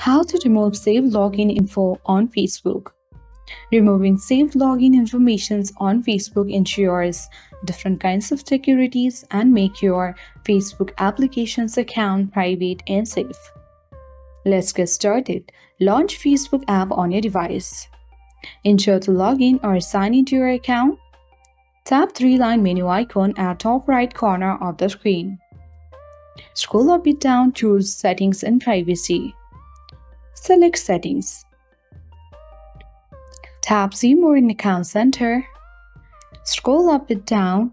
How to remove saved login info on Facebook. Removing saved login information on Facebook ensures different kinds of securities and make your Facebook application's account private and safe. Let's get started. Launch Facebook app on your device. Ensure to log in or sign into your account. Tap three-line menu icon at top right corner of the screen. Scroll a bit down, choose Settings and Privacy. Select Settings. Tap See More in Account Center. Scroll up and down.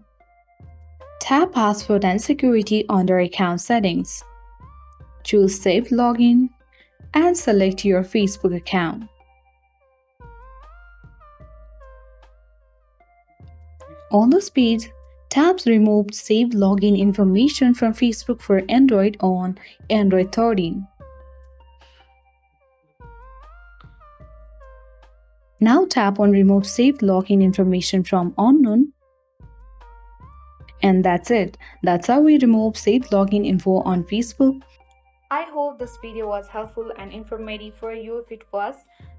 Tap Password and Security under Account Settings. Choose Save Login and select your Facebook account. On this page, tap Remove Saved Login Information from Facebook for Android on Android 13. Now tap on Remove Saved Login Information from Unknown. And that's it. That's how we remove saved login info on Facebook. I hope this video was helpful and informative for you. If it was,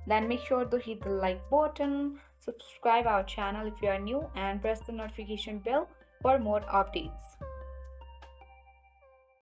then make sure to hit the like button, subscribe our channel if you are new, and press the notification bell for more updates.